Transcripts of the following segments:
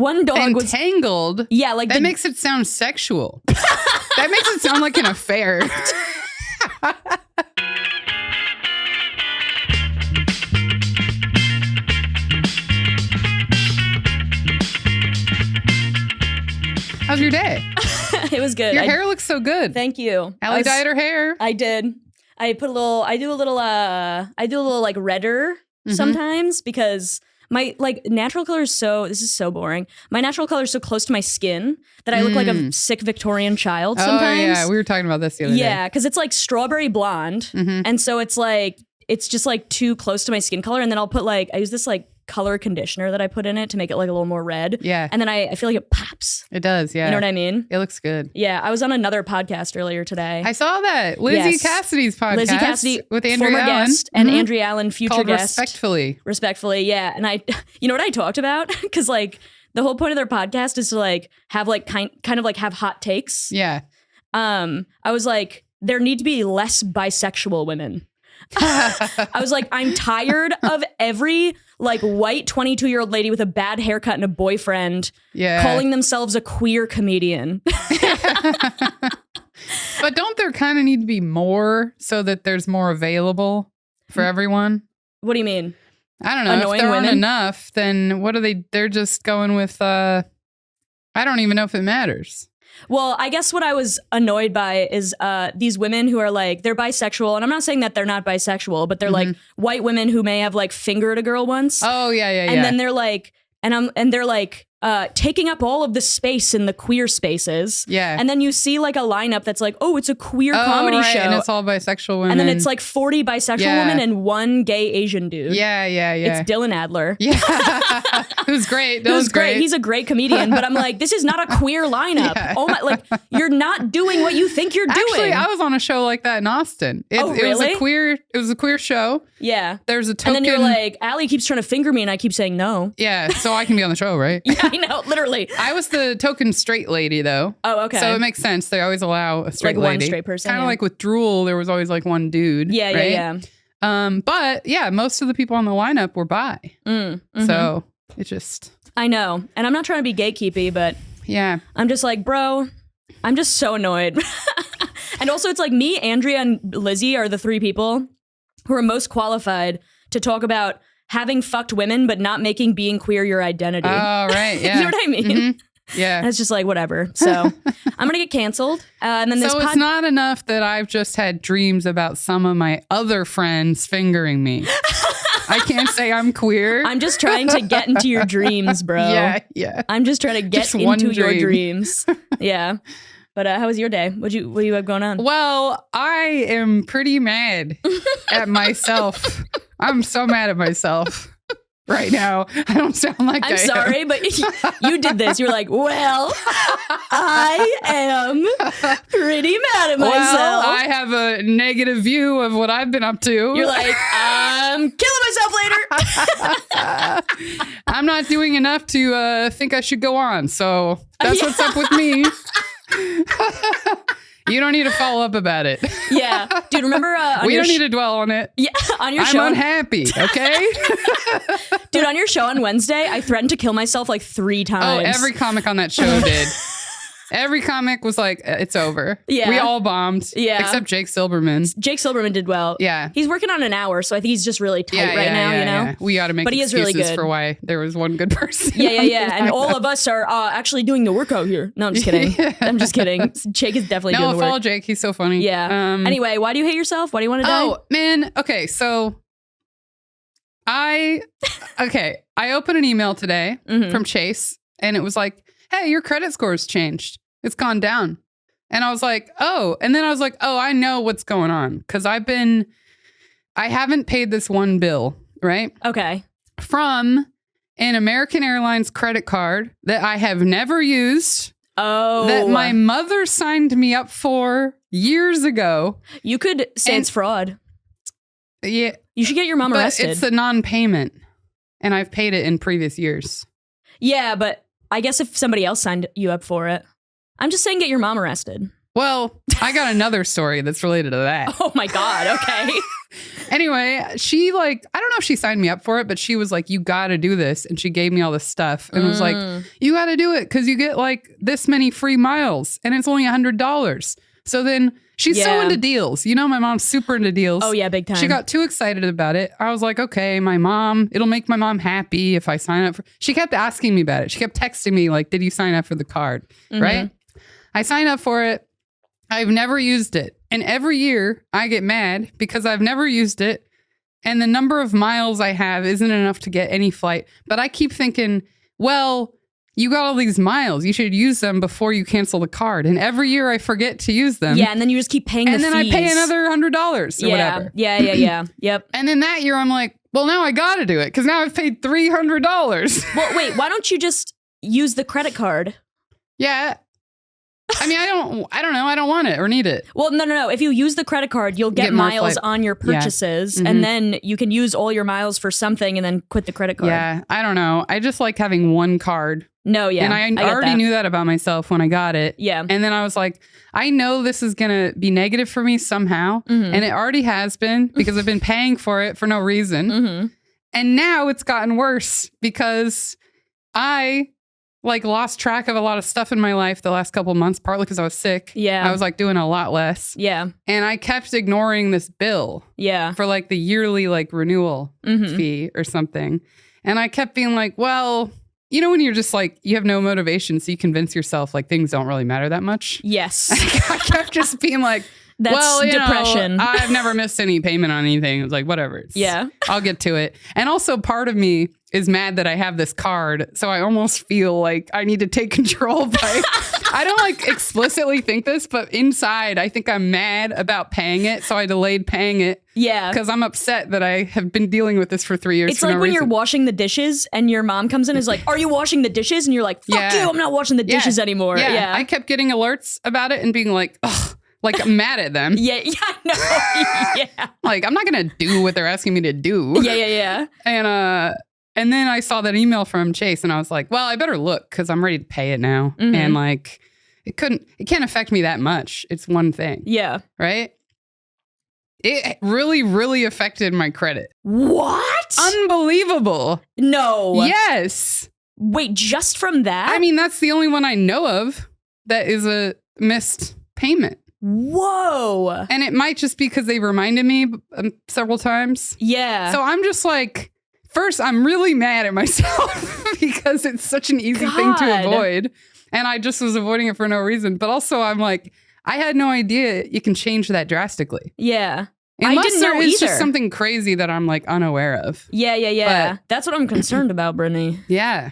One dog was entangled. Yeah, like that makes it sound sexual. That makes it sound like an affair. How's your day? It was good. Your hair looks so good. Thank you. Allie dyed her hair. I did. I do a little like redder sometimes because my like natural color is this is so boring. My natural color is so close to my skin that I look like a sick Victorian child sometimes. Oh yeah, we were talking about this the other day. Yeah, because it's like strawberry blonde. And so it's just like too close to my skin color. And then I'll put I use this like color conditioner that I put in it to make it like a little more red. Yeah. And then I feel like it pops. It does, yeah. You know what I mean? It looks good. Yeah. I was on another podcast earlier today. I saw that. Lizzie Cassidy's podcast. Lizzie Cassidy with Andrea former Allen. guest and Andrea Allen, future called guest. Respectfully, yeah. And you know what I talked about? Because like the whole point of their podcast is to like have like kind of like have hot takes. Yeah. I was like, there need to be less bisexual women. I was like, I'm tired of every like white 22-year-old lady with a bad haircut and a boyfriend calling themselves a queer comedian. But don't there kind of need to be more so that there's more available for everyone? What do you mean? I don't know. Annoying if there women? aren't enough, then what are they? They're just going with, I don't even know if it matters. Well, I guess what I was annoyed by is these women who are like, they're bisexual. And I'm not saying that they're not bisexual, but they're like white women who may have like fingered a girl once. Oh, yeah. And then they're like, and they're like taking up all of the space in the queer spaces. Yeah. And then you see like a lineup that's like, oh, it's a queer comedy show. And it's all bisexual women. And then it's like 40 bisexual women and one gay Asian dude. Yeah. It's Dylan Adler. Yeah. Who's great. Who's great. He's a great comedian. But I'm like, this is not a queer lineup. Yeah. Oh my, like you're not doing what you think you're doing. Actually, I was on a show like that in Austin. Really? It was a queer show. Yeah. There's a token. And then you're like, Allie keeps trying to finger me and I keep saying no. Yeah. So I can be on the show, right? Yeah, I know. Literally. I was the token straight lady though. Oh, okay. So it makes sense. They always allow a straight lady. One straight person. Kind of like with Drool, there was always like one dude. Yeah, right? yeah. But yeah, most of the people on the lineup were bi. So it just. I know. And I'm not trying to be gatekeepy, but yeah, I'm just like, bro, I'm just so annoyed. And also it's like me, Andrea, and Lizzie are the three people who are most qualified to talk about having fucked women, but not making being queer your identity. Oh, right. Yeah. You know what I mean? Yeah. And it's just like, whatever. So I'm going to get canceled. And then this it's not enough that I've just had dreams about some of my other friends fingering me. I can't say I'm queer. I'm just trying to get into your dreams, bro. Yeah. I'm just trying to get into your dreams. Yeah. But how was your day? What you have going on? Well, I am pretty mad at myself. I'm so mad at myself right now. I don't sound like I'm sorry, but you did this. You're like, well, I am pretty mad at myself. Well, I have a negative view of what I've been up to. You're like, I'm killing myself later. I'm not doing enough to think I should go on. So that's what's up with me. You don't need to follow up about it. Yeah. Dude, remember... we don't need to dwell on it. Yeah, on your show... I'm unhappy, okay? Dude, on your show on Wednesday, I threatened to kill myself like 3 times. Oh, every comic on that show did. Every comic was like, it's over. Yeah. We all bombed. Yeah. Except Jake Silberman. Jake Silberman did well. Yeah. He's working on an hour, so I think he's just really tight now, you know? Yeah. We ought to make excuses for why there was one good person. Yeah. And all of us are actually doing the work out here. No, I'm just kidding. I'm just kidding. Jake is definitely doing the work. No, follow Jake. He's so funny. Yeah. Anyway, why do you hate yourself? Why do you want to die? Oh, man. Okay, so I opened an email today from Chase, and it was like, hey, your credit score's changed. It's gone down. And I was like, oh. And then I was like, oh, I know what's going on. Because I haven't paid this one bill, right? Okay. From an American Airlines credit card that I have never used. Oh. That my mother signed me up for years ago. You could say it's fraud. Yeah. You should get your mom arrested. It's a non-payment. And I've paid it in previous years. Yeah, but I guess if somebody else signed you up for it. I'm just saying get your mom arrested. Well, I got another story that's related to that. Oh my God, okay. Anyway, she like, I don't know if she signed me up for it, but she was like, you got to do this. And she gave me all this stuff and was like, you got to do it because you get like this many free miles and it's only $100. So then she's so into deals. You know, my mom's super into deals. Oh, yeah, big time. She got too excited about it. I was like, okay, it'll make my mom happy if I sign up for. She kept asking me about it. She kept texting me like, did you sign up for the card? Right? I signed up for it. I've never used it. And every year I get mad because I've never used it. And the number of miles I have isn't enough to get any flight. But I keep thinking, well, you got all these miles. You should use them before you cancel the card. And every year I forget to use them. Yeah, and then you just keep paying the fees. And then I pay another $100 or whatever. Yeah. Yep. And then that year I'm like, well, now I got to do it because now I've paid $300. Well, wait, why don't you just use the credit card? Yeah. I mean, I don't know. I don't want it or need it. Well, no. If you use the credit card, you'll get miles on your purchases, and then you can use all your miles for something and then quit the credit card. Yeah, I don't know. I just like having one card. No, yeah. And I already knew that about myself when I got it. Yeah. And then I was like, I know this is going to be negative for me somehow. And it already has been because I've been paying for it for no reason. And now it's gotten worse because I like lost track of a lot of stuff in my life the last couple of months, partly because I was sick. Yeah. I was like doing a lot less. Yeah. And I kept ignoring this bill. Yeah. For like the yearly like renewal fee or something. And I kept being like, well, you know, when you're just like, you have no motivation, so you convince yourself like things don't really matter that much. Yes. I kept just being like, that's well, depression. I've never missed any payment on anything. It's like, whatever. I'll get to it. And also part of me is mad that I have this card. So I almost feel like I need to take control by, I don't like explicitly think this, but inside I think I'm mad about paying it. So I delayed paying it. Yeah. Because I'm upset that I have been dealing with this for 3 years. It's like when you're washing the dishes and your mom comes in and is like, are you washing the dishes? And you're like, fuck you, I'm not washing the dishes anymore. Yeah. I kept getting alerts about it and being like, ugh. Like, I'm mad at them. Yeah, I know. Yeah. Like, I'm not going to do what they're asking me to do. Yeah. And then I saw that email from Chase and I was like, well, I better look because I'm ready to pay it now. And like, it can't affect me that much. It's one thing. Yeah. Right? It really, really affected my credit. What? Unbelievable. No. Yes. Wait, just from that? I mean, that's the only one I know of that is a missed payment. Whoa. And it might just be because they reminded me several times. Yeah. So I'm just like, first, I'm really mad at myself because it's such an easy thing to avoid. And I just was avoiding it for no reason. But also, I'm like, I had no idea you can change that drastically. Yeah. Unless I didn't know there is either. Just something crazy that I'm like unaware of. Yeah. But that's what I'm concerned about, Brittany. Yeah.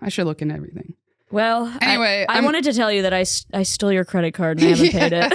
I should look into everything. Well, anyway, I wanted to tell you that I stole your credit card and I haven't paid it.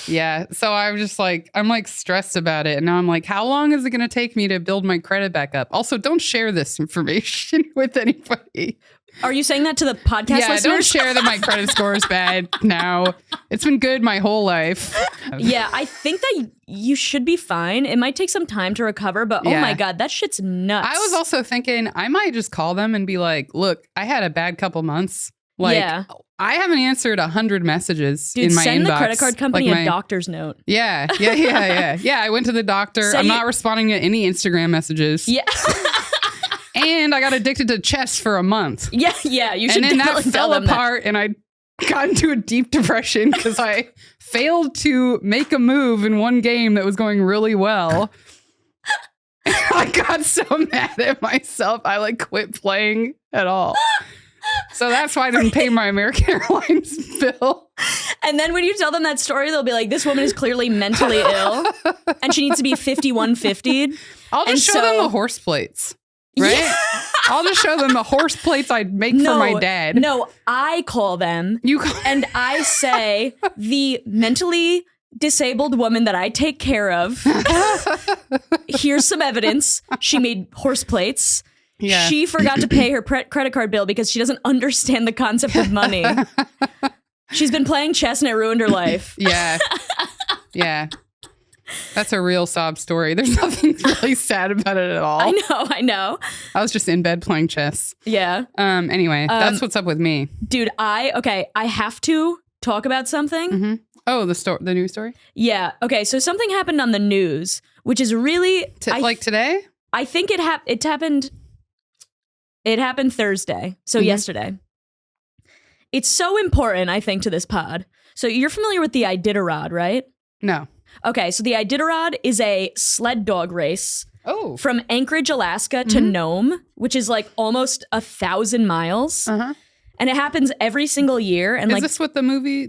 Yeah. So I'm just like, I'm like stressed about it. And now I'm like, how long is it going to take me to build my credit back up? Also, don't share this information with anybody. Are you saying that to the podcast listeners? Don't share that my credit score is bad now. It's been good my whole life. Yeah, I think that you should be fine. It might take some time to recover, but oh my God, that shit's nuts. I was also thinking I might just call them and be like, look, I had a bad couple months. Like, I haven't answered 100 messages in my inbox. Send the credit card company a doctor's note. Yeah. I went to the doctor. I'm not responding to any Instagram messages. Yeah. And I got addicted to chess for a month. Yeah, you should. And then that fell apart, and I got into a deep depression because I failed to make a move in one game that was going really well. I got so mad at myself, I like quit playing at all. So that's why I didn't pay my American Airlines bill. And then when you tell them that story, they'll be like, this woman is clearly mentally ill, and she needs to be 5150'd. I'll just show them the horse plates. Right? Yeah. I'll just show them the horse plates I'd make for my dad. No, I call them. And I say, the mentally disabled woman that I take care of, here's some evidence. She made horse plates. Yeah. She forgot to pay her credit card bill because she doesn't understand the concept of money. She's been playing chess and it ruined her life. Yeah. That's a real sob story. There's nothing really sad about it at all. I know. I was just in bed playing chess. Yeah. Anyway, that's what's up with me. Dude, I have to talk about something. Oh, the news story? Yeah. Okay. So something happened on the news, which is really like today? I think it happened. It happened Thursday. So yesterday. It's so important, I think, to this pod. So you're familiar with the Iditarod, right? No. Okay. So the Iditarod is a sled dog race. Oh. From Anchorage, Alaska to Nome, which is like almost 1,000 miles. Uh-huh. And it happens every single year. And is this what the movie,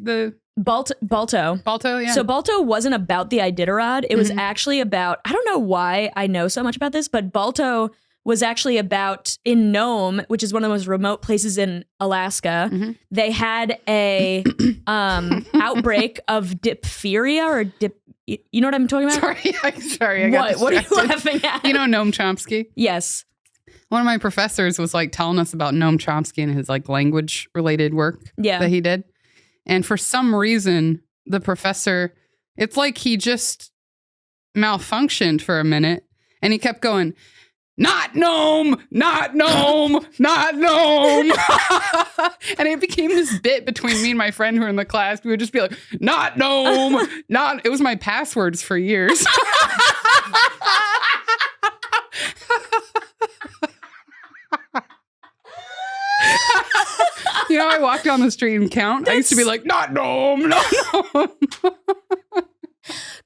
Balto. Balto, yeah. So Balto wasn't about the Iditarod. It was actually about, I don't know why I know so much about this, but Balto was actually about in Nome, which is one of the most remote places in Alaska. They had a outbreak of diphtheria or you know what I'm talking about? Sorry. I got what are you laughing at? You know Noam Chomsky? Yes. One of my professors was like telling us about Noam Chomsky and his like language related work that he did. And for some reason, the professor, it's like he just malfunctioned for a minute and he kept going, not Noam, not Noam, not Noam. And it became this bit between me and my friend who were in the class. We would just be like, not Noam, not. It was my passwords for years. You know, I walk down the street and count. I used to be like, not Noam, not Noam.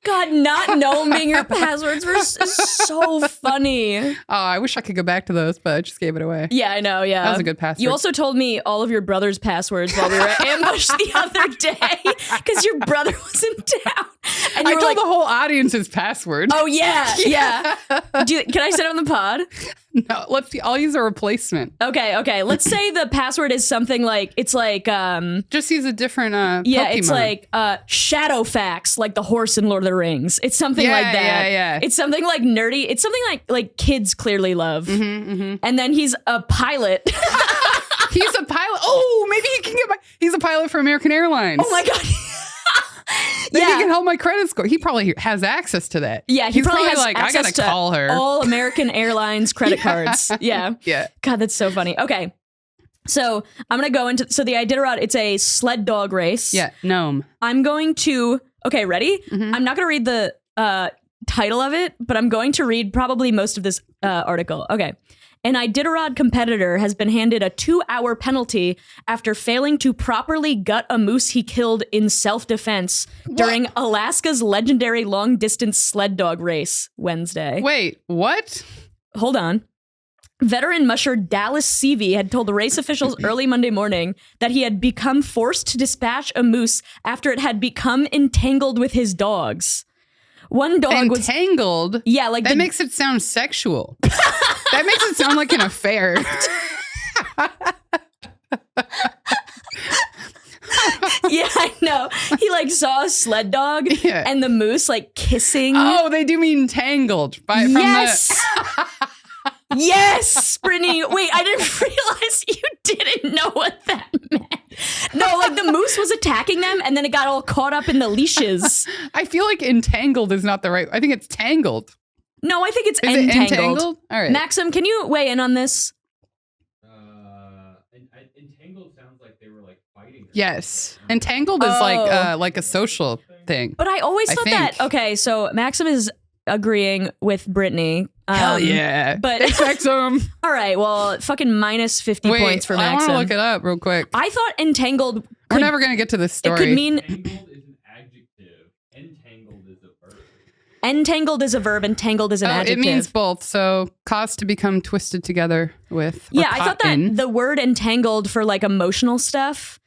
God, not knowing your passwords is so funny. Oh, I wish I could go back to those, but I just gave it away. Yeah, I know. Yeah. That was a good password. You also told me all of your brother's passwords while we were ambushed the other day because your brother was in town. And I told the whole audience his password. Oh, yeah. Yeah. Can I say it on the pod? No, let's see. I'll use a replacement. Okay. Let's say the password is something like, it's like... just use a different Pokemon. It's like Shadowfax, like the horse in Lord of the Rings. It's something like that. Yeah. It's something like nerdy. It's something like kids clearly love. And then he's a pilot. He's a pilot. Oh, maybe he can get he's a pilot for American Airlines. Oh my God. Maybe he can help my credit score. He probably has access to that. Yeah, he's probably has like, I access gotta call her. All American Airlines credit cards. Yeah. Yeah. God, that's so funny. Okay. So I'm going to go into, so the Iditarod, it's a sled dog race. Yeah, Gnome. I'm going to, okay, ready? I'm not going to read the title of it, but I'm going to read probably most of this article. Okay. An Iditarod competitor has been handed a 2-hour penalty after failing to properly gut a moose he killed in self-defense during Alaska's legendary long-distance sled dog race Wednesday. Wait, what? Hold on. Veteran musher Dallas Seavey had told the race officials early Monday morning that he had become forced to dispatch a moose after it had become entangled with his dogs. One dog was entangled. Yeah, like that makes it sound sexual. That makes it sound like an affair. Yeah, I know. He like saw a sled dog and the moose like kissing. Oh, they do mean tangled. Yes. Yes, Brittany. Wait, I didn't realize you didn't know what that meant. No, like the moose was attacking them and then it got all caught up in the leashes. I feel like entangled is not the right. I think it's tangled. No, I think it's Is entangled. It entangled? All right. Maxim, can you weigh in on this? Entangled sounds like they were like fighting. Yes. Entangled is like a social thing. But I always thought that. Okay, so Maxim is agreeing with Brittany. Hell yeah. But thanks, Maxim. All right, well, fucking minus 50 points for Maxim. I want to look it up real quick. I thought entangled. We're never going to get to this story. It could mean. Entangled is an adjective. Entangled is a verb. Entangled is a verb. Entangled is an adjective. It means both. So cause to become twisted together with. Yeah, I thought that the word entangled for like emotional stuff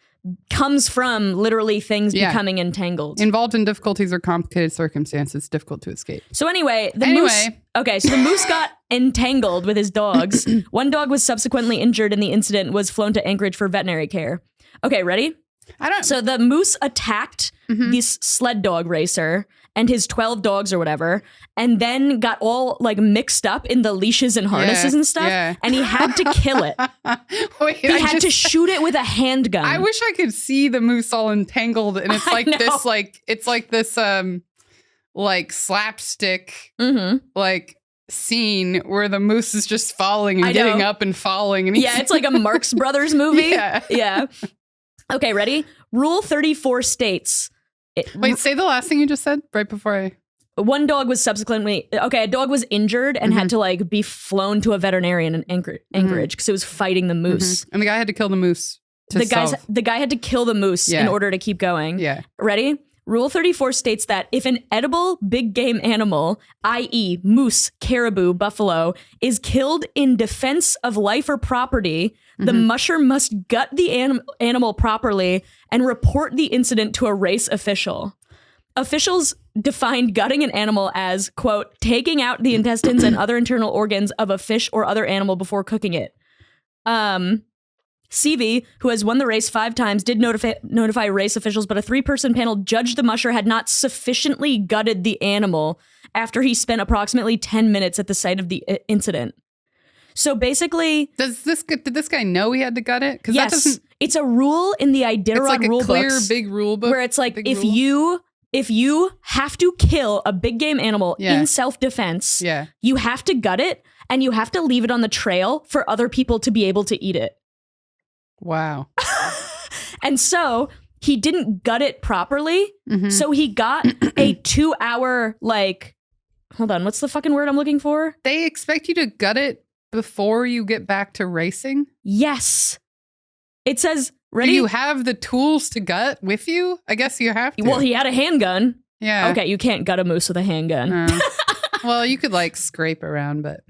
comes from literally things becoming entangled. Involved in difficulties or complicated circumstances, difficult to escape. So anyway, the moose got entangled with his dogs. One dog was subsequently injured in the incident and was flown to Anchorage for veterinary care. Okay, ready? So the moose attacked this sled dog racer and his 12 dogs or whatever, and then got all like mixed up in the leashes and harnesses and stuff, and he had to kill it. Wait, he had to shoot it with a handgun. I wish I could see the moose all entangled, and it's like this, like it's like this, like slapstick, like scene where the moose is just falling and getting up and falling, and it's like a Marx Brothers movie. Yeah. Okay, ready? Rule 34 states, Wait, say the last thing you just said right before I. One dog was subsequently a dog was injured and had to like be flown to a veterinarian in Anchorage because it was fighting the moose. And the guy had to kill the moose. The guy had to kill the moose in order to keep going. Yeah. Ready? Rule 34 states that if an edible big game animal, i.e. moose, caribou, buffalo, is killed in defense of life or property, the musher must gut the animal properly and report the incident to a race official. Officials defined gutting an animal as, quote, taking out the intestines and other internal organs of a fish or other animal before cooking it. CV, who has won the race 5 times, did notify race officials, but a 3-person panel judged the musher had not sufficiently gutted the animal after he spent approximately 10 minutes at the site of the incident. So basically... did this guy know he had to gut it? Yes, it's a rule in the Iditarod like rule clear, books. big rule book. Where it's like, if you have to kill a big game animal in self-defense, you have to gut it and you have to leave it on the trail for other people to be able to eat it. Wow. And so he didn't gut it properly. So he got a 2-hour, like, hold on, what's the fucking word I'm looking for? They expect you to gut it before you get back to racing? Yes. It says, ready? Do you have the tools to gut with you? I guess you have to. Well, he had a handgun. Yeah. Okay, you can't gut a moose with a handgun. Well, you could like scrape around, but...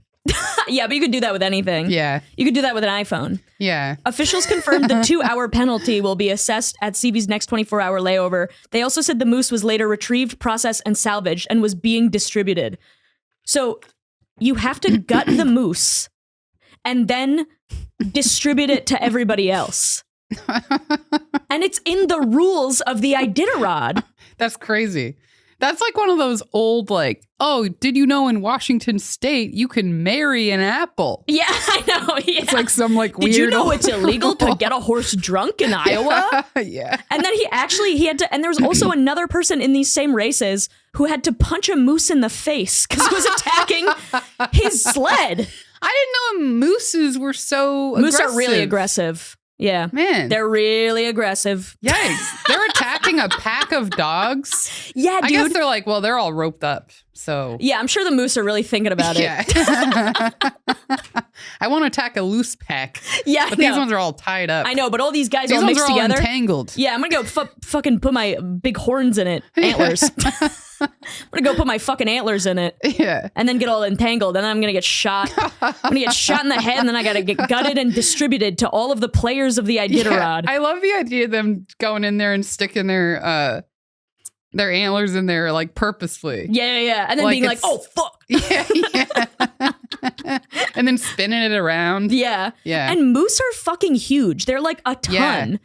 Yeah, but you could do that with anything. Yeah. You could do that with an iPhone. Yeah. Officials confirmed the 2-hour penalty will be assessed at CV's next 24-hour layover. They also said the moose was later retrieved, processed, and salvaged and was being distributed. So you have to gut the moose and then distribute it to everybody else. And it's in the rules of the Iditarod. That's crazy. That's like one of those old, like, oh, did you know in Washington State you can marry an apple? Yeah, I know. Yeah. It's like some like weird. Did you know it's illegal to get a horse drunk in Iowa? Yeah. And then he had to, and there was also another person in these same races who had to punch a moose in the face because it was attacking his sled. I didn't know mooses were so Moose aggressive. are really aggressive. Yeah. Man. They're really aggressive. Yikes. They're attacking a pack of dogs. Yeah, dude. I guess they're like, well, they're all roped up. So yeah, I'm sure the moose are really thinking about it. Yeah. I want to attack a loose pack. Yeah, but these ones are all tied up. I know, but all these guys these all ones mixed are all together. Entangled. Yeah, I'm gonna go fucking put my big horns in it. Antlers. I'm gonna go put my fucking antlers in it. Yeah. And then get all entangled. And then I'm gonna get shot. I'm gonna get shot in the head, and then I gotta get gutted and distributed to all of the players of the Iditarod. Yeah, I love the idea of them going in there and sticking their antlers in there like purposefully. Yeah. And then like being like, oh fuck. Yeah. And then spinning it around. Yeah. Yeah. And moose are fucking huge. They're like a ton. Yeah.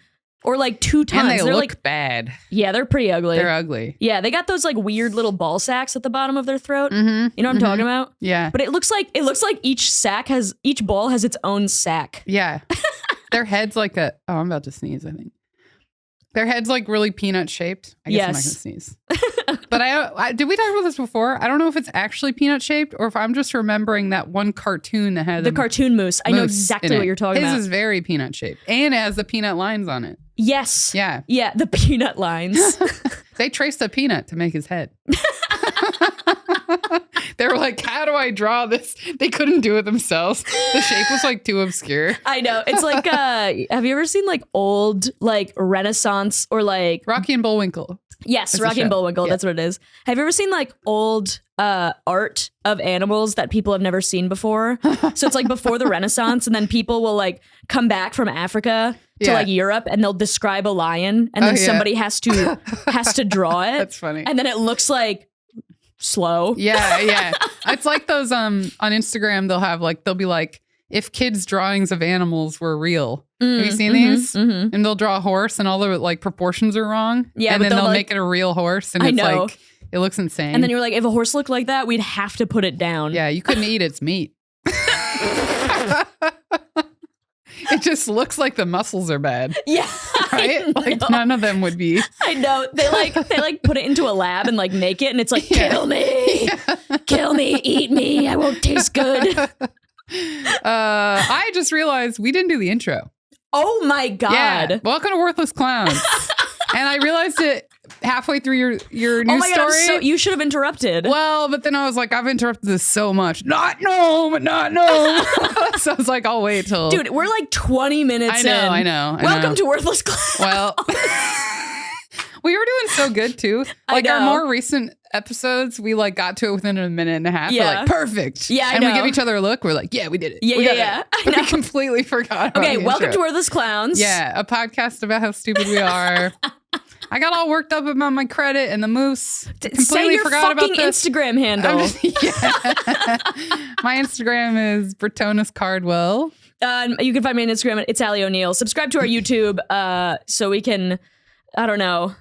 Or like 2 tons. And they they're look like bad. Yeah, they're pretty ugly. They're ugly. Yeah, they got those like weird little ball sacks at the bottom of their throat. Mm-hmm. You know what I'm talking about? Yeah. But it looks like each ball has its own sack. Yeah. Their head's like I'm about to sneeze, I think. Their head's like really peanut shaped. I guess I'm not gonna sneeze. But I did we talk about this before? I don't know if it's actually peanut shaped or if I'm just remembering that one cartoon that had the cartoon moose. I know exactly what you're talking about. His is very peanut shaped and it has the peanut lines on it. Yes. Yeah. Yeah, the peanut lines. They traced a peanut to make his head. They were like, how do I draw this? They couldn't do it themselves. The shape was like too obscure. I know. It's like, have you ever seen like old like Renaissance or like Rocky and Bullwinkle? Yes, That's Rocky and Bullwinkle. Yeah. That's what it is. Have you ever seen like old art of animals that people have never seen before? So it's like before the Renaissance, and then people will like come back from Africa to like Europe, and they'll describe a lion, and then somebody has to draw it. That's funny. And then it looks like slow. Yeah. It's like those on Instagram. They'll be like, if kids' drawings of animals were real. Have you seen these? Mm-hmm. And they'll draw a horse and all the like proportions are wrong. Yeah, and then they'll make it a real horse, and it's like it looks insane. And then you're like, if a horse looked like that, we'd have to put it down. Yeah, you couldn't eat its meat. It just looks like the muscles are bad. Yeah. Right? Like none of them would be. I know. They put it into a lab and like make it, and it's like, kill me. Kill me, eat me. I won't taste good. I just realized we didn't do the intro. Oh my God. Yeah. Welcome to Worthless Clowns. And I realized it halfway through your news Oh my God, story. you should have interrupted. Well, but then I was like, I've interrupted this so much. Not no. So I was like, I'll wait till. Dude, we're like 20 minutes in. I know. Welcome to Worthless Clown. Well, we were doing so good too. Like our more recent episodes, we like got to it within a minute and a half. Yeah. We're like, perfect. Yeah, and I we know. give each other a look. We're like, yeah, we did it. Yeah, we got yeah. it. I know. We completely forgot. About Okay, the welcome to intro. Worthless Clowns. Yeah, a podcast about how stupid we are. I got all worked up about my credit and the moose. Completely Say your forgot fucking about this. Instagram handle. My Instagram is Brittonus Cardwell. You can find me on Instagram at It's Ali O'Neill. Subscribe to our YouTube so we can, I don't know,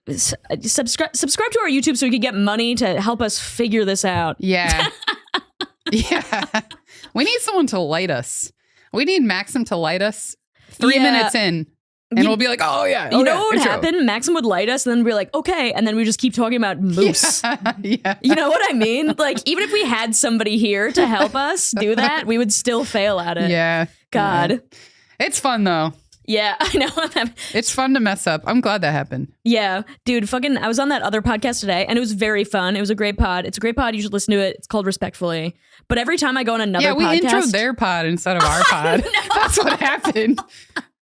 subscribe to our YouTube so we can get money to help us figure this out. Yeah. Yeah. We need someone to light us. We need Maxim to light us 3 minutes in. And we'll be like, oh, yeah. You know what would happen? Maxim would light us and then we'd be like, okay. And then we just keep talking about moose. Yeah. You know what I mean? Like, even if we had somebody here to help us do that, we would still fail at it. Yeah. God. Yeah. It's fun, though. Yeah, I know. It's fun to mess up. I'm glad that happened. Yeah, dude, I was on that other podcast today and it was very fun. It was a great pod. It's a great pod. You should listen to it. It's called Respectfully. But every time I go on another podcast. Yeah, we introed their pod instead of our pod. That's what happened.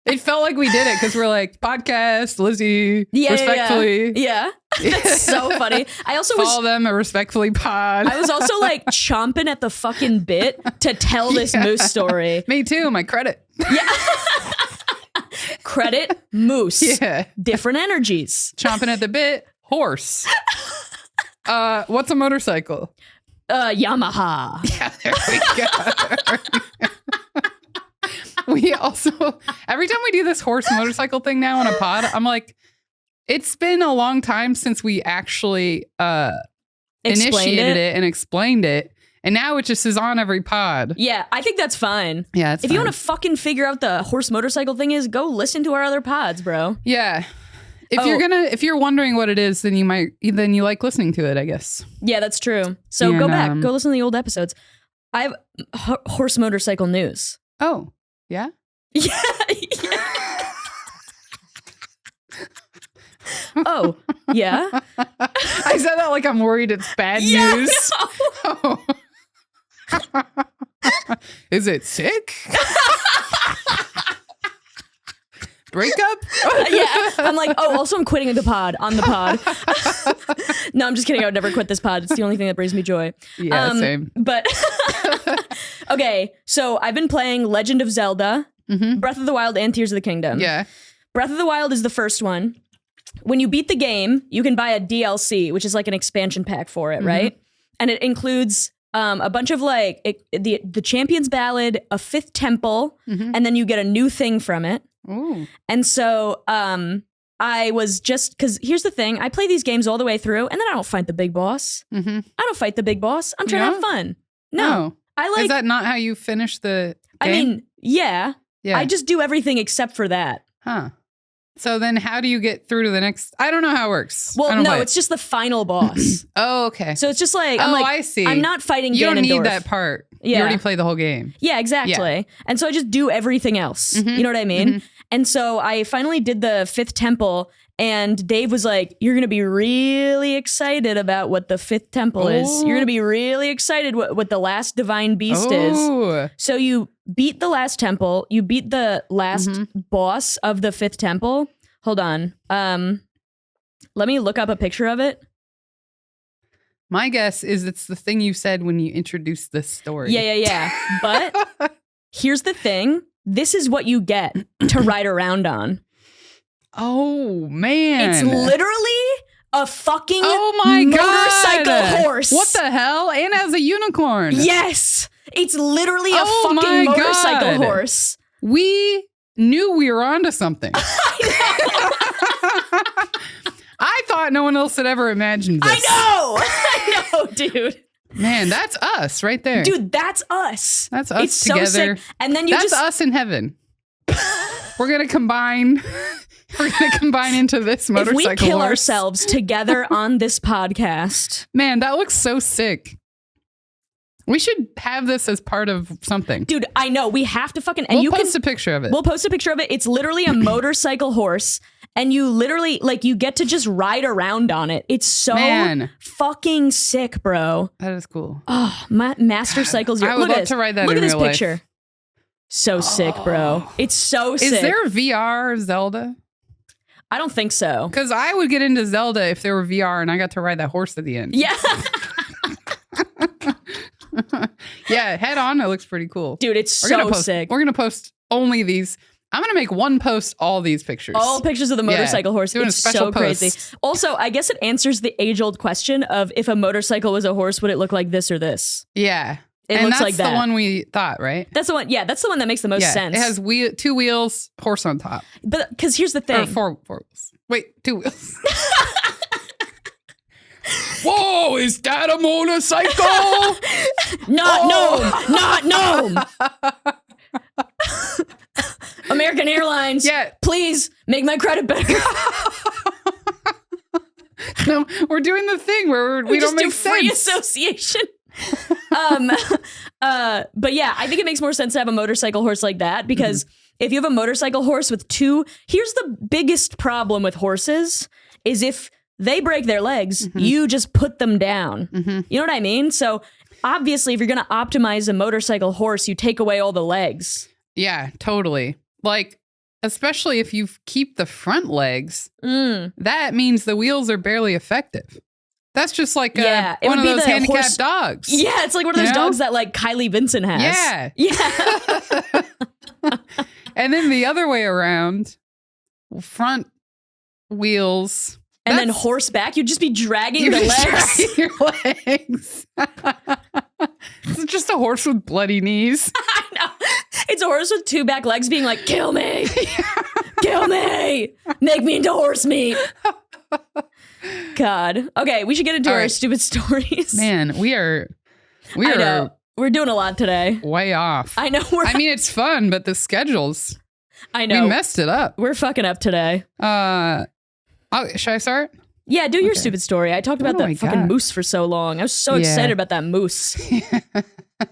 It felt like we did it because we're like, podcast, Lizzie, Respectfully. Yeah. That's so funny. I also follow them at Respectfully Pod. I was also like chomping at the fucking bit to tell this moose story. Me too, my credit. Yeah. Credit, moose. Yeah. Different energies. Chomping at the bit, horse. What's a motorcycle? Yamaha. Yeah, there we go. We also, every time we do this horse motorcycle thing now on a pod, I'm like, it's been a long time since we actually initiated it and explained it. And now it just is on every pod. Yeah, I think that's fine. Yeah, it's if you want to fucking figure out the horse motorcycle thing is, go listen to our other pods, bro. Yeah. If you're wondering what it is, then you like listening to it, I guess. Yeah, that's true. So And, go back, go listen to the old episodes. I have horse motorcycle news. Oh, yeah? Yeah. Oh, yeah. I said that like I'm worried it's bad news. Oh. Is it sick? Breakup? Yeah. I'm like, oh, also I'm quitting on the pod. No, I'm just kidding. I would never quit this pod. It's the only thing that brings me joy. Yeah, same. But okay, so I've been playing Legend of Zelda, Breath of the Wild, and Tears of the Kingdom. Yeah. Breath of the Wild is the first one. When you beat the game, you can buy a DLC, which is like an expansion pack for it, right? And it includes a bunch of like the Champion's Ballad, a 5th temple, and then you get a new thing from it. Ooh. And so I was just, because here's the thing, I play these games all the way through, and then I don't fight the big boss. I don't fight the big boss. I'm trying to have fun. No. I like. Is that not how you finish the game? I mean, yeah. I just do everything except for that. Huh. So then how do you get through to the next? I don't know how it works. Well, no, it's just the final boss. Oh, okay. So it's just like, I see. I'm not fighting Ganondorf. You don't need that part. Yeah. You already played the whole game. Yeah, exactly. Yeah. And so I just do everything else. You know what I mean? And so I finally did the 5th temple, and Dave was like, you're going to be really excited about what the 5th temple is. You're going to be really excited what the last divine beast is. So you beat the last temple. You beat the last boss of the 5th temple. Hold on. Let me look up a picture of it. My guess is it's the thing you said when you introduced this story. Yeah. But here's the thing. This is what you get to ride around on. Oh, man. It's literally a fucking motorcycle horse. What the hell? And as a unicorn. Yes. It's literally a fucking motorcycle horse. We knew we were onto something. I thought no one else had ever imagined this. I know, dude. Man, that's us right there. Dude, that's us. That's us it's together. So sick. And then that's us in heaven. We're gonna combine. We're gonna combine into this motorcycle horse. If we kill ourselves together on this podcast. Man, that looks so sick. We should have this as part of something. Dude, I know. We have to fucking... And we'll post a picture of it. We'll post a picture of it. It's literally a motorcycle horse. and you literally like you get to just ride around on it. It's so fucking sick, bro. That is cool. Oh, master cycles. I would love to ride that. Look in at this real picture. Life. So sick, bro. It's so sick. Is there VR Zelda? I don't think so. Because I would get into Zelda if there were VR and I got to ride that horse at the end. Yeah. Yeah, head on. It looks pretty cool. Dude, it's so sick. We're going to post only these. I'm going to make one post, all these pictures. All pictures of the motorcycle horse. Doing it's a special so crazy. Also, I guess it answers the age-old question of if a motorcycle was a horse, would it look like this or this? Yeah. It looks like that. That's the one we thought, right? That's the one. Yeah, that's the one that makes the most sense. It has two wheels, horse on top. But because here's the thing. Or four wheels. Wait, 2 wheels. Whoa, is that a motorcycle? Not Noam. American Airlines. Yeah. Please make my credit better. No, we're doing the thing where we don't make sense. Free association. But yeah, I think it makes more sense to have a motorcycle horse like that because if you have a motorcycle horse with two, here's the biggest problem with horses is if they break their legs, you just put them down. You know what I mean? So obviously, if you're going to optimize a motorcycle horse, you take away all the legs. Yeah, totally. Like, especially if you keep the front legs, that means the wheels are barely effective. That's just like one of those handicapped dogs. Yeah, it's like one of those dogs that like Kylie Vincent has. Yeah. Yeah. And then the other way around, front wheels. And then horseback, you'd just be dragging the legs. Dragging your legs. It's just a horse with bloody knees. I know. It's a horse with two back legs being like, kill me. Kill me. Make me into horse meat. God. Okay, we should get into our stupid stories. Man, we are I know. We're doing a lot today. Way off. I know. I mean, it's fun, but the schedules. I know. We messed it up. We're fucking up today. Should I start? Yeah, do your stupid story. I talked about that fucking moose for so long. I was so excited about that moose.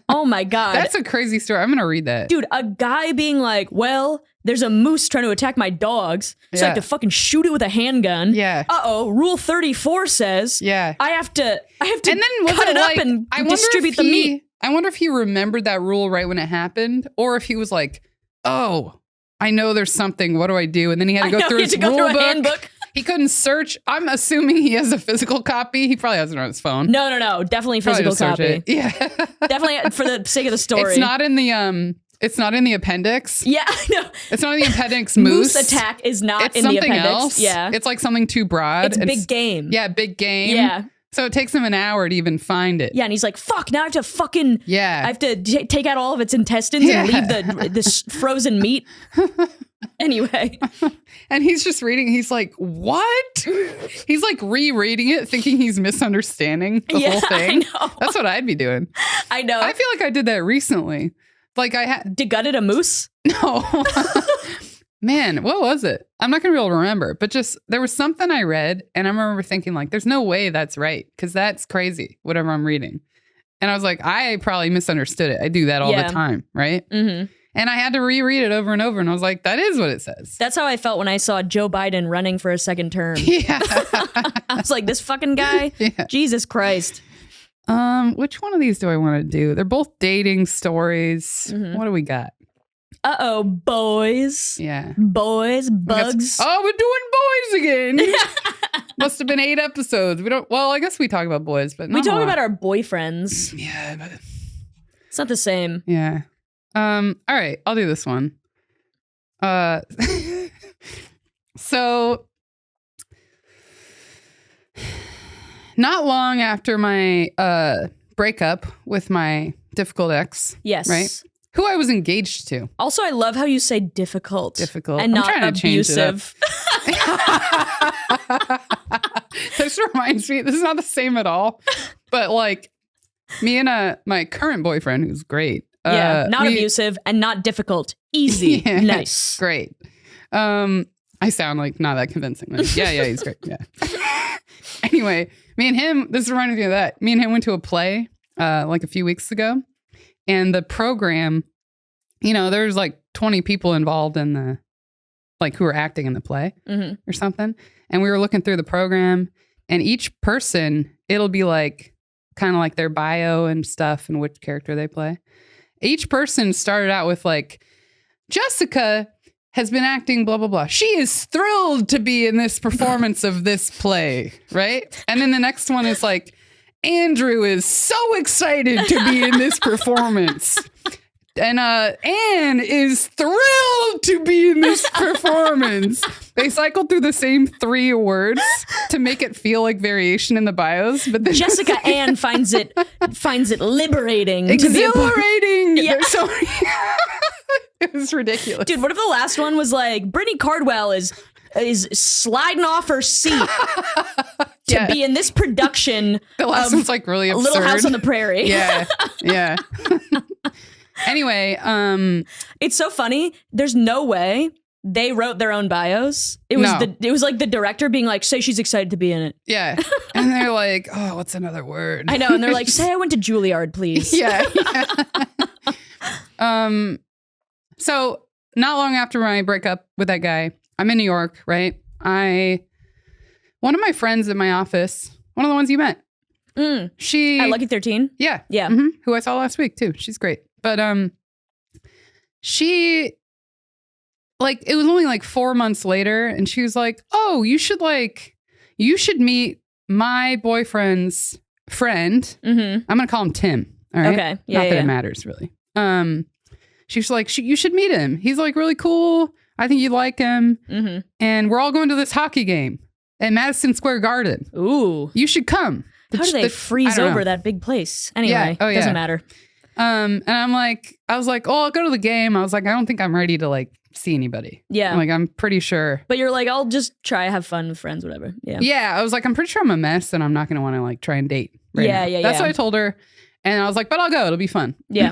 Oh my God. That's a crazy story. I'm going to read that. Dude, a guy being like, well, there's a moose trying to attack my dogs, so I have to fucking shoot it with a handgun. Yeah. Uh-oh, Rule 34 says I have to and then cut it up and distribute the meat. I wonder if he remembered that rule right when it happened, or if he was like, oh, I know there's something. What do I do? And then he had to go through his rule book. He couldn't search. I'm assuming he has a physical copy. He probably has it on his phone. No. Definitely physical copy. Yeah. Definitely for the sake of the story. It's not in the appendix. Yeah, I know. It's not in the appendix. Moose attack is not in the appendix. Something else. Yeah. It's like something too broad. It's big game. Yeah, big game. Yeah. So it takes him an hour to even find it. Yeah, and he's like, fuck, now I have to fucking... Yeah. I have to take out all of its intestines and leave this frozen meat. Anyway. And he's just reading. He's like, what? He's like rereading it, thinking he's misunderstanding the whole thing. I know. That's what I'd be doing. I know. I feel like I did that recently. Like I had... Degutted a moose? No. Man, what was it? I'm not going to be able to remember, but just there was something I read and I remember thinking like, there's no way that's right because that's crazy, whatever I'm reading. And I was like, I probably misunderstood it. I do that all the time, right? Mm-hmm. And I had to reread it over and over and I was like, that is what it says. That's how I felt when I saw Joe Biden running for a second term. Yeah. I was like, this fucking guy? Yeah. Jesus Christ. Which one of these do I want to do? They're both dating stories. Mm-hmm. What do we got? Uh-oh, boys. Yeah. Boys, bugs. We're doing boys again. Must have been 8 episodes. I guess we talk about boys, but we talk about our boyfriends. Yeah, but it's not the same. Yeah. All right, I'll do this one. So not long after my breakup with my difficult ex. Yes. Right? Who I was engaged to. Also, I love how you say difficult. Difficult. And not abusive. This reminds me, this is not the same at all. But like me and my current boyfriend, who's great. Not abusive and not difficult. Easy. Yeah, nice. Great. I sound like not that convincing. Like, yeah, he's great. Yeah. Anyway, me and him, this reminded me of that. Me and him went to a play like a few weeks ago. And the program, there's like 20 people involved in like who are acting in the play Mhm. or something. And we were looking through the program, and each person, it'll be like kind of like their bio and stuff and which character they play. Each person started out with like, Jessica has been acting blah, blah, blah. She is thrilled to be in this performance of this play, right? And then the next one is like, Andrew is so excited to be in this performance. And Anne is thrilled to be in this performance. They cycle through the same 3 words to make it feel like variation in the bios. But then Jessica Ann finds it liberating. To be a part- exhilarating. Yeah. There's so many- It was ridiculous. Dude, what if the last one was like Brittany Cardwell is sliding off her seat to be in this production The last of one's like really absurd. Little House on the Prairie. Yeah. Yeah. Anyway, It's so funny. There's no way they wrote their own bios. It was No. it was like the director being like, say she's excited to be in it. yeah. And they're like, oh, what's another word? I know. And they're like, say I went to Juilliard, please. Yeah. So not long after my breakup with that guy, I'm in New York, right? One of my friends in my office, one of the ones you met, she At Lucky 13? yeah. Yeah. Who I saw last week too. She's great. But she like it was only like 4 months later, and she was like, oh, you should meet my boyfriend's friend. Mm-hmm. I'm gonna call him Tim. All right. Okay. Yeah. Not that yeah. it matters really. She's like, you should meet him. He's like really cool. I think you'd like him. Mm-hmm. And we're all going to this hockey game at Madison Square Garden. Ooh. You should come. How do they freeze I don't over know. that big place? Anyway, Yeah. Oh, yeah. doesn't matter. And I was like, oh, I'll go to the game. I was like, I don't think I'm ready to like see anybody. Yeah. I'm like, I'm pretty sure. But you're like, I'll just try to have fun with friends, whatever. Yeah. Yeah. I was like, I'm pretty sure I'm a mess and I'm not going to want to like try and date. Right Yeah, now. yeah, That's yeah. what I told her. And I was like, but I'll go. It'll be fun. Yeah.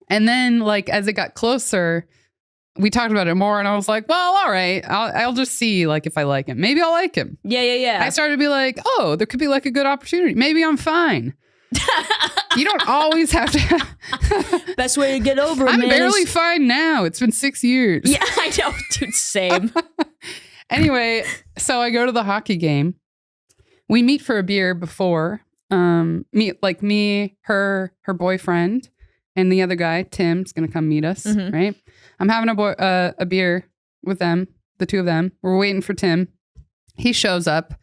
And then like, as it got closer, we talked about it more and I was like, well, all right, I'll just see like if I like him. Maybe I'll like him. Yeah. I started to be like, oh, there could be like a good opportunity. Maybe I'm fine. You don't always have to. Best way to get over it, I'm man, barely is- fine now. It's been 6 years. Yeah, I know, dude. Same. Anyway, so I go to the hockey game. We meet for a beer before. Me, her boyfriend, and the other guy, Tim's gonna come meet us. Mhm. Right? I'm having a beer with them, the two of them. We're waiting for Tim. He shows up.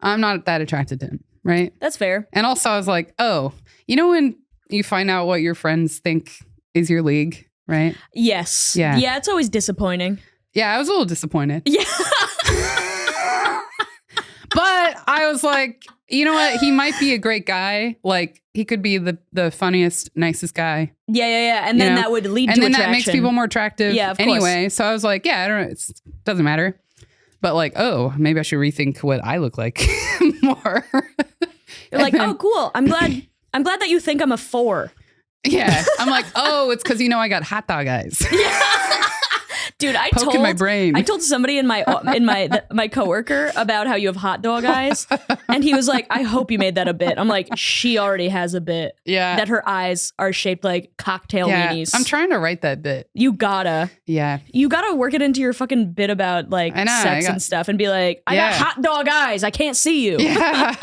I'm not that attracted to him, right? That's fair. And also, I was like, oh, you know when you find out what your friends think is your league, right? Yes. Yeah. Yeah, it's always disappointing. Yeah, I was a little disappointed. Yeah. But I was like, you know what? He might be a great guy. Like, he could be the funniest, nicest guy. Yeah. And then You know? that would lead And to then attraction. that makes people more attractive. Yeah, of course. Anyway, so I was like, yeah, I don't know. It doesn't matter. But like, oh, maybe I should rethink what I look like more. You're like, And then- oh, cool. I'm glad that you think I'm a 4. Yeah. I'm like, oh, it's because, I got hot dog eyes. Dude, I Poking my brain. I told somebody in my my coworker about how you have hot dog eyes, and he was like, "I hope you made that a bit." I'm like, "She already has a bit Yeah. that her eyes are shaped like cocktail Yeah. weenies." I'm trying to write that bit. You gotta Yeah. work it into your fucking bit about like I know, sex and stuff, and be like, "I got Yeah. hot dog eyes. I can't see you." Yeah.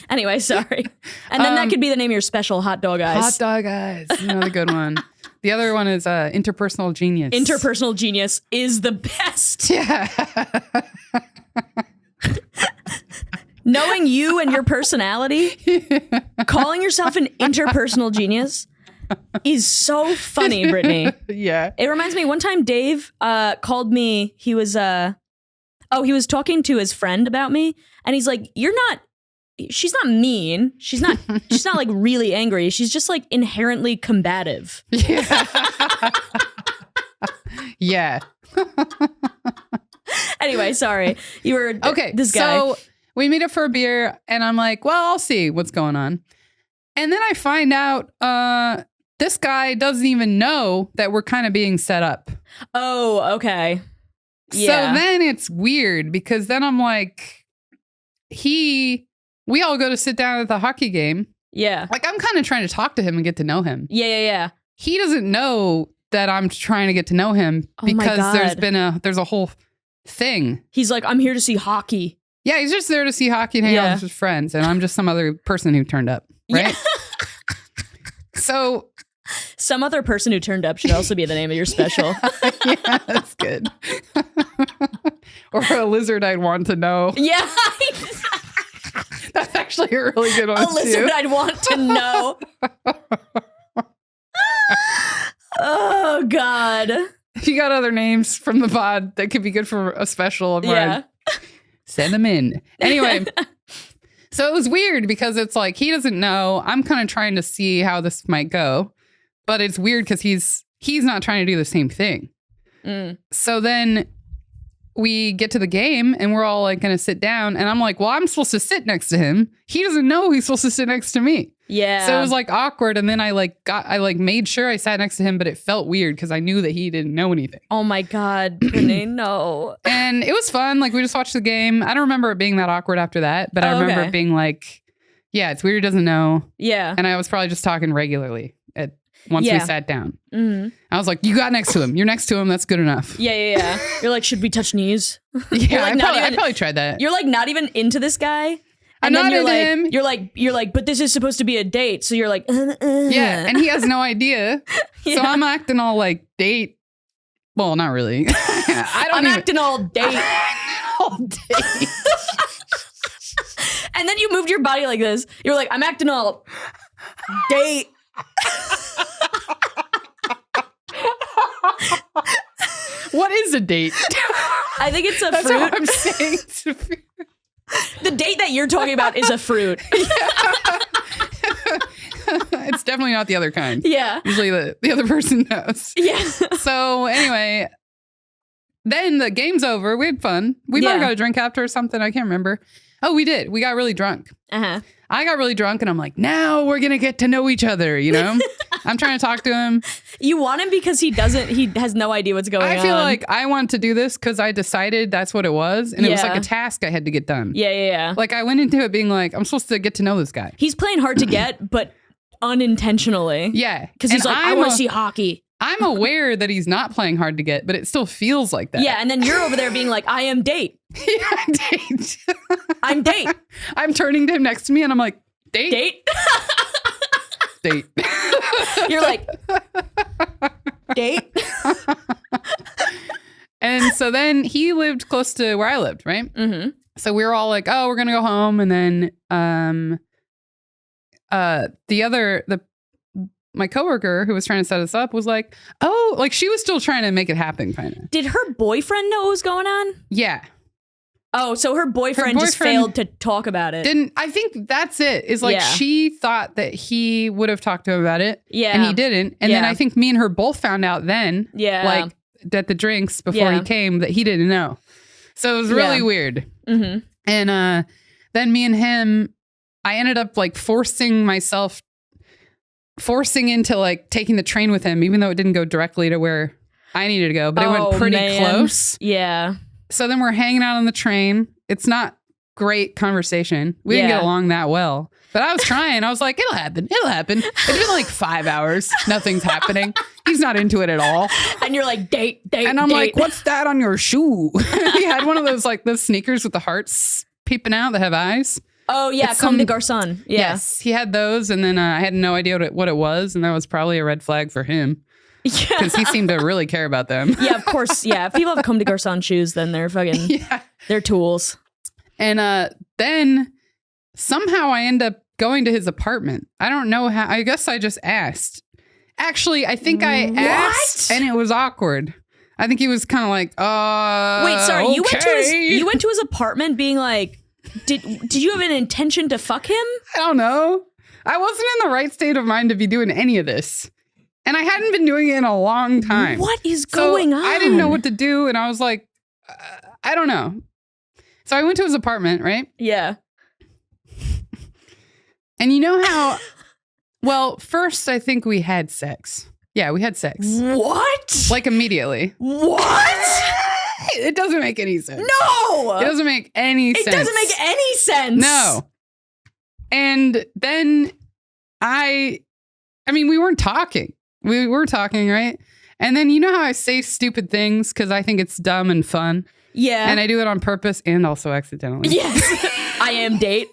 Anyway, sorry. And then that could be the name of your special, hot dog eyes. Hot dog eyes. Another good one. The other one is interpersonal genius. Interpersonal genius is the best. Yeah. Knowing you and your personality, calling yourself an interpersonal genius is so funny, Brittany. Yeah. It reminds me, one time Dave called me. He was talking to his friend about me, and he's like, she's not mean. She's not like really angry. She's just like inherently combative. Yeah. Yeah. Anyway, sorry. You were Okay. this guy. So we meet up for a beer and I'm like, well, I'll see what's going on. And then I find out this guy doesn't even know that we're kind of being set up. Oh, okay. Yeah. So then it's weird because then I'm like, we all go to sit down at the hockey game. Yeah. Like I'm kind of trying to talk to him and get to know him. Yeah. He doesn't know that I'm trying to get to know him Oh my because God. there's a whole thing. He's like, I'm here to see hockey. Yeah, he's just there to see hockey and hang out Yeah. with his friends, and I'm just some other person who turned up, right? Yeah. So Some other person who turned up should also be the name of your special. yeah, that's good. Or a lizard I'd want to know. Yeah. That's actually a really good one A lizard too. I'd want to know. Oh, God. If you got other names from the pod that could be good for a special of mine, Yeah. send them in. Anyway, so it was weird because it's like he doesn't know. I'm kind of trying to see how this might go, but it's weird because he's not trying to do the same thing. Mm. So then we get to the game and we're all like going to sit down, and I'm like, well, I'm supposed to sit next to him. He doesn't know he's supposed to sit next to me. Yeah. So it was like awkward, and then I made sure I sat next to him, but it felt weird because I knew that he didn't know anything. Oh my God, Brittany, no. And it was fun. Like, we just watched the game. I don't remember it being that awkward after that, but I remember okay. it being like, yeah, it's weird he doesn't know. Yeah. And I was probably just talking regularly once we sat down. Mm-hmm. I was like, you got next to him. You're next to him. That's good enough. Yeah. You're like, should we touch knees? Yeah, like, I probably tried that. You're like not even into this guy. I'm And then not you're into like, him. You're like, but this is supposed to be a date. So you're like, Yeah, and he has no idea. Yeah. So I'm acting all like date. Well, not really. I'm acting all date. all date. And then you moved your body like this. You're like, I'm acting all date. What is a date? I think it's a That's fruit. what I'm saying. It's a fruit. The date that you're talking about is a fruit. It's definitely not the other kind. Yeah. Usually the other person knows. Yeah. So anyway, then the game's over. We had fun. We might have Yeah. got a drink after or something. I can't remember. Oh, we did. We got really drunk. Uh-huh. I got really drunk and I'm like, now we're going to get to know each other, you know? I'm trying to talk to him. You want him because he has no idea what's going on. I feel like I want to do this because I decided that's what it was. And it was like Yeah. a task I had to get done. Yeah. Like I went into it being like, I'm supposed to get to know this guy. He's playing hard to get, but unintentionally. Yeah. Because he's And like, I want to see hockey. I'm aware that he's not playing hard to get, but it still feels like that. Yeah, and then you're over there being like, I am date. Yeah, date. I'm date. I'm turning to him next to me and I'm like, date? Date? Date. You're like, date? And so then he lived close to where I lived, right? Mm-hmm. So we were all like, oh, we're going to go home. And then my coworker who was trying to set us up was like, oh, like she was still trying to make it happen, kind of. Did her boyfriend know what was going on? Yeah. Oh, so her boyfriend just failed to talk about it. I think that's it. Is like Yeah. she thought that he would have talked to him about it. Yeah. And he didn't. And then Yeah. I think me and her both found out then. Yeah. Like at the drinks before Yeah. he came that he didn't know. So it was really Yeah. weird. Mm-hmm. And then me and him, I ended up like forcing into like taking the train with him, even though it didn't go directly to where I needed to go, but it went pretty close. Yeah. So then we're hanging out on the train. It's not great conversation. We didn't Yeah. get along that well, but I was trying. I was like, it'll happen. It'll happen. It's been like 5 hours. Nothing's happening. He's not into it at all. And you're like, date. And I'm date. like, what's that on your shoe? He had one of those like those sneakers with the hearts peeping out that have eyes. Oh, yeah. It's Comme des some- Garçons. Yeah. Yes, he had those. And then I had no idea what it was. And that was probably a red flag for him Yeah. because he seemed to really care about them. Yeah, of course. Yeah. If people have Comme des Garçons shoes, then they're fucking, Yeah. they're tools. And then somehow I end up going to his apartment. I don't know how. I guess I just asked. Actually, I think I asked and it was awkward. I think he was kind of like, Wait, sorry. okay. You went to his apartment being like, did you have an intention to fuck him? I don't know. I wasn't in the right state of mind to be doing any of this. And I hadn't been doing it in a long time. What is going on? I didn't know what to do. And I was like, I don't know. So I went to his apartment, right? Yeah. And you know how, well, first I think we had sex. Yeah, we had sex. What? Like immediately. What? It doesn't make any sense. No. It doesn't make any sense. It doesn't make any sense. No. And then I mean, we weren't talking. We were talking, right? And then you know how I say stupid things because I think it's dumb and fun? Yeah. And I do it on purpose and also accidentally. Yes. I am date.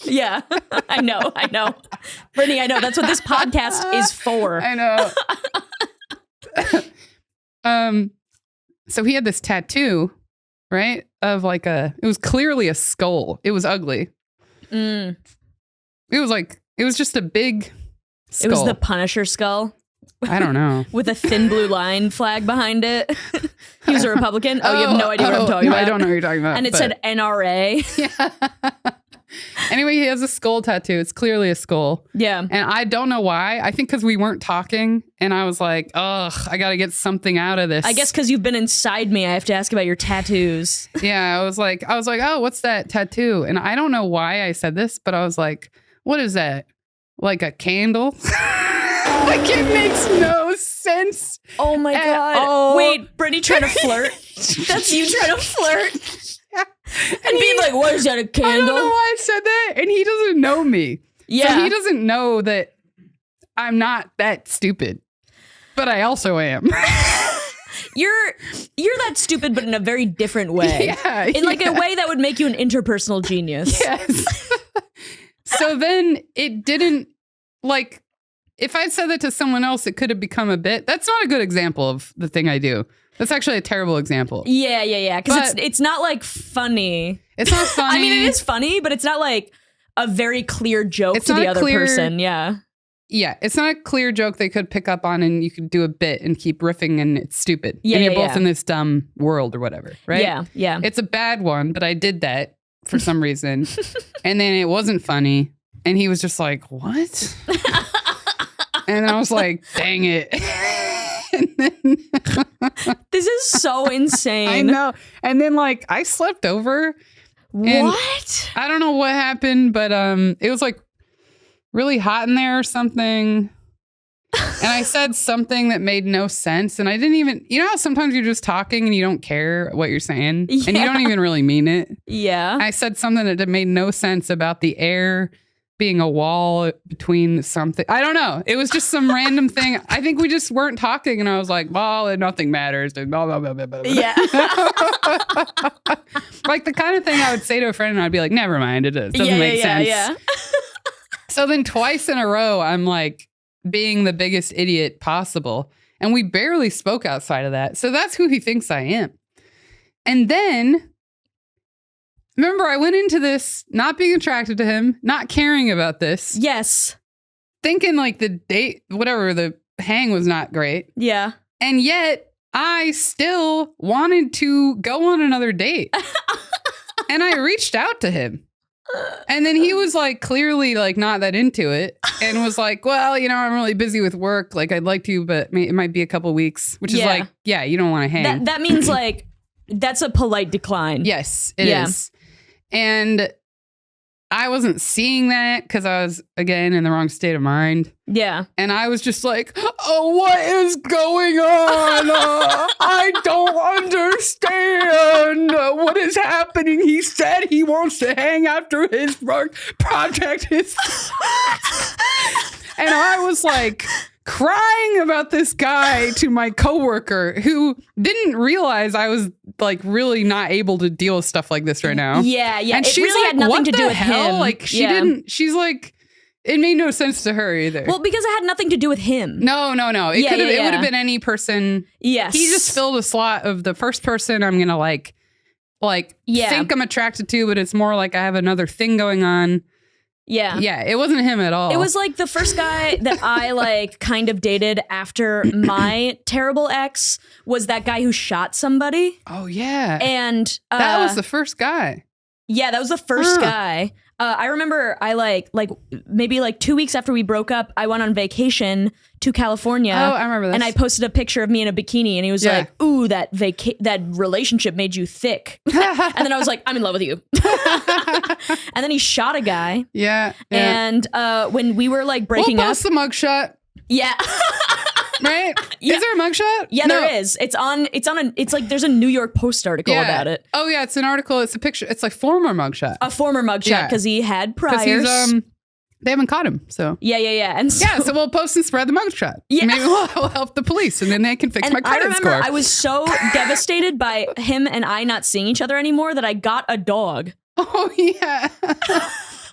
Yeah. I know. Brittany, I know. That's what this podcast is for. I know. So he had this tattoo, right? Of like it was clearly a skull. It was ugly. It was just a big skull. It was the Punisher skull. I don't know. With a thin blue line flag behind it. He was a Republican. Oh, you have no idea what I'm talking about. I don't know what you're talking about. And it said NRA. Yeah. Anyway, he has a skull tattoo. It's clearly a skull. Yeah. And I don't know why. I think because we weren't talking and I was like, ugh, I got to get something out of this. I guess because you've been inside me, I have to ask about your tattoos. Yeah. I was like, oh, what's that tattoo? And I don't know why I said this, but I was like, what is that? Like a candle? Like it makes no sense. Oh my God. all. Wait, Brittany trying to flirt? That's you trying to flirt? And being like, what is that, a candle? I don't know why I said that. And he doesn't know me. Yeah. So he doesn't know that I'm not that stupid. But I also am. You're that stupid, but in a very different way. Yeah. In like a way that would make you an interpersonal genius. Yes. So then it didn't, like, if I'd said that to someone else, it could have become a bit. That's not a good example of the thing I do. That's actually a terrible example. Yeah. Because it's not like funny. It's not funny. I mean, it is funny, but it's not like a very clear joke to the other person. Yeah. Yeah, it's not a clear joke they could pick up on and you could do a bit and keep riffing and it's stupid. Yeah, and you're yeah, both in this dumb world or whatever, right? Yeah. It's a bad one, but I did that for some reason. And then it wasn't funny. And he was just like, what? And I was like, dang it. And then This is so insane. I know. And then like I slept over. What? I don't know what happened, but it was like really hot in there or something. And I said something that made no sense. And I didn't even, you know how sometimes you're just talking and you don't care what you're saying? Yeah. And you don't even really mean it? Yeah. I said something that made no sense about the air being a wall between something. I don't know. It was just some random thing. I think we just weren't talking. And I was like, well, nothing matters. Blah, blah, blah, blah, blah. Yeah. Like the kind of thing I would say to a friend and I'd be like, never mind, it doesn't make sense. Yeah. So then twice in a row, I'm like being the biggest idiot possible. And we barely spoke outside of that. So that's who he thinks I am. And then, remember, I went into this not being attracted to him, not caring about this. Yes. Thinking like the date, whatever, the hang was not great. Yeah. And yet I still wanted to go on another date. And I reached out to him. And then he was like clearly like not that into it and was like, well, you know, I'm really busy with work. Like I'd like to, but it might be a couple weeks, which is like, yeah, you don't want to hang. That means like, that's a polite decline. Yes, it is. And I wasn't seeing that because I was, again, in the wrong state of mind. Yeah. And I was just like, oh, what is going on? I don't understand what is happening. He said he wants to hang after his work project is. And I was like crying about this guy to my coworker who didn't realize I was like really not able to deal with stuff like this right now. Yeah. And it she's really like, had nothing what to do the with hell? him. Like she didn't, she's like, it made no sense to her either. Well, because it had nothing to do with him. No. It could have, it would have been any person. Yes. He just filled a slot of the first person I'm going to like think I'm attracted to, but it's more like I have another thing going on. Yeah. Yeah, it wasn't him at all. It was like the first guy that I like kind of dated after my terrible ex was that guy who shot somebody. Oh, yeah. And that was the first guy. Yeah, that was the first guy. I remember I like maybe like 2 weeks after we broke up, I went on vacation to California. Oh, I remember this. And I posted a picture of me in a bikini and he was like, ooh, that relationship made you thick. And then I was like, I'm in love with you. And then he shot a guy. Yeah. And when we were like breaking we'll post the mugshot. Yeah. Right? Yeah. Is there a mugshot? Yeah, No. there is. It's like there's a New York Post article about it. Oh yeah, it's an article. It's a picture. It's like former mugshot. A former mugshot because he had priors. They haven't caught him, so. Yeah. And So we'll post and spread the mugshot. Yeah. Maybe we'll help the police, and then they can fix my credit I remember score. I was so devastated by him and I not seeing each other anymore that I got a dog. Oh, yeah.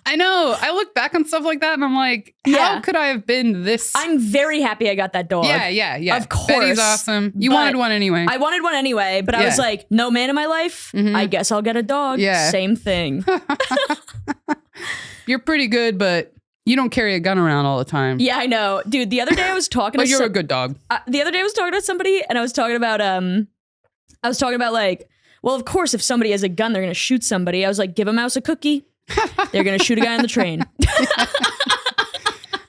I know. I look back on stuff like that, and I'm like, how could I have been this? I'm very happy I got that dog. Yeah. Of course. Betty's awesome. You wanted one anyway. I wanted one anyway, but I was like, no man in my life. I guess I'll get a dog. Yeah. Same thing. You're pretty good, but you don't carry a gun around all the time. Yeah, I know. Dude, the other day I was talking But to you're a good dog. the other day I was talking to somebody and I was talking about like, well, of course, if somebody has a gun, they're going to shoot somebody. I was like, give a mouse a cookie. They're going to shoot a guy on the train.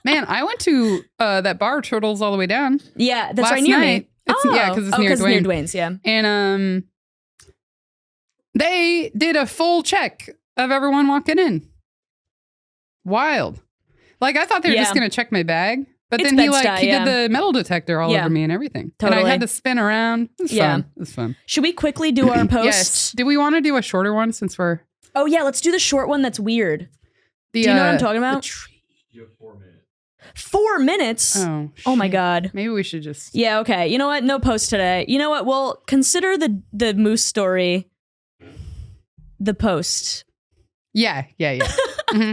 Man, I went to that bar, Turtles All the Way Down. Yeah, that's last right near night. me. Yeah, because it's near Dwayne. Dwayne's, yeah. And they did a full check of everyone walking in. Wild. Like, I thought they were just going to check my bag. But It's then he Bed-Stuy, did the metal detector all over me and everything. Totally. And I had to spin around. It was fun. It was fun. Should we quickly do our post? Yes. Do we want to do a shorter one since we're... Oh, yeah, let's do the short one that's weird. Do you know what I'm talking about? You have 4 minutes. 4 minutes? Oh my God. Maybe we should just... Yeah, okay. You know what? No post today. You know what? Well, consider the moose story the post. Yeah. Mm-hmm.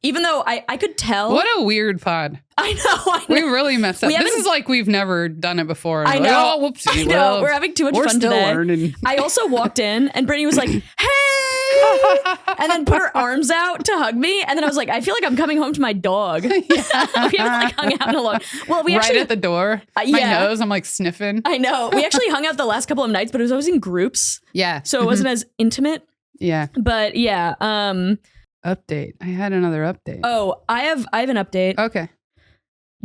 Even though I could tell. What a weird pod. I know. We really messed up. This is like we've never done it before. I know. Like, oh, whoopsie. I know. Well, we're having too much we're fun still today. Learning. I also walked in and Brittany was like, hey! And then put her arms out to hug me. And then I was like, I feel like I'm coming home to my dog. We haven't like hung out in a long. Well, we actually right at the door. My nose, I'm like sniffing. I know. We actually hung out the last couple of nights, but it was always in groups. Yeah. So it wasn't as intimate. Yeah. But yeah. Update. I had another update. Oh, I have an update. Okay.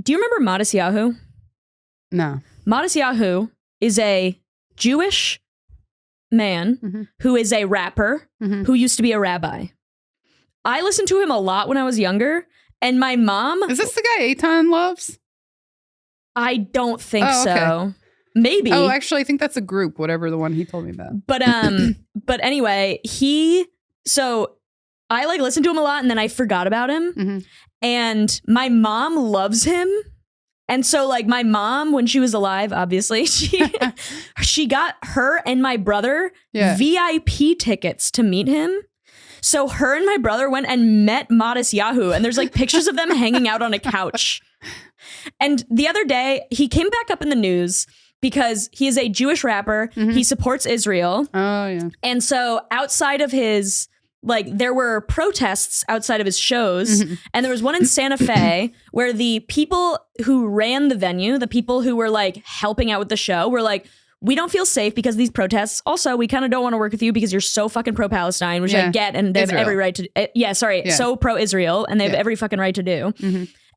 Do you remember Modest Yahoo? No. Modest Yahoo is a Jewish man who is a rapper who used to be a rabbi. I listened to him a lot when I was younger, and my mom... Is this the guy Eitan loves? I don't think so. Maybe. Oh, actually, I think that's a group, whatever the one he told me about. But anyway, so I like listened to him a lot and then I forgot about him. And my mom loves him. And so like my mom, when she was alive, obviously, she got her and my brother VIP tickets to meet him. So her and my brother went and met Modest Yahoo, and there's like pictures of them hanging out on a couch. And the other day, he came back up in the news because he is a Jewish rapper. He supports Israel. Oh, yeah. And so outside of his, like, there were protests outside of his shows. And there was one in Santa Fe where the people who ran the venue, the people who were like helping out with the show, were like, we don't feel safe because of these protests. Also, we kind of don't want to work with you because you're so fucking pro-Palestine, which I get, and they have every right to... so pro-Israel, and they have every fucking right to do.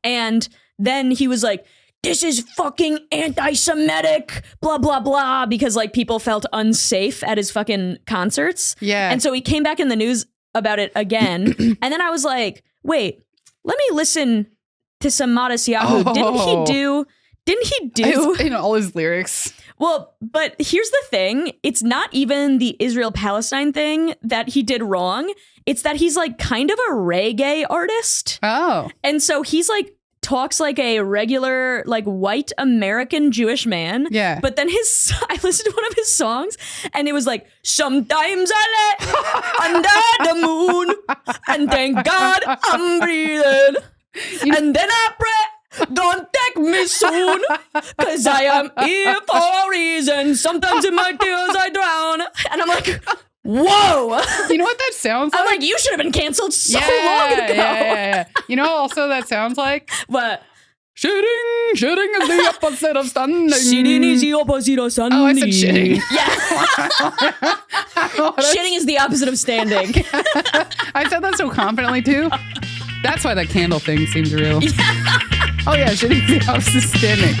And then he was like, this is fucking anti-Semitic, blah, blah, blah, because like people felt unsafe at his fucking concerts. Yeah. And so he came back in the news about it again. And then I was like, wait, let me listen to some Modest Yahoo. Didn't he do all his lyrics? Well, but here's the thing. It's not even the Israel-Palestine thing that he did wrong. It's that he's like kind of a reggae artist. Oh. And so he's like talks like a regular like white American Jewish man. Yeah. But then I listened to one of his songs and it was like, sometimes I lay under the moon and thank God I'm breathing. And then I pray, don't take me soon, cause I am here for a reason. Sometimes in my tears I drown. And I'm like, whoa. You know what that sounds like? I'm like, you should have been canceled so long ago. Yeah. You know also that sounds like? What? Shitting is the opposite of standing. Shitting is the opposite of standing. Oh, I said shitting. Yeah. Shitting is the opposite of standing. I said that so confidently too. That's why that candle thing seems real. Oh yeah, shitting is the opposite of standing.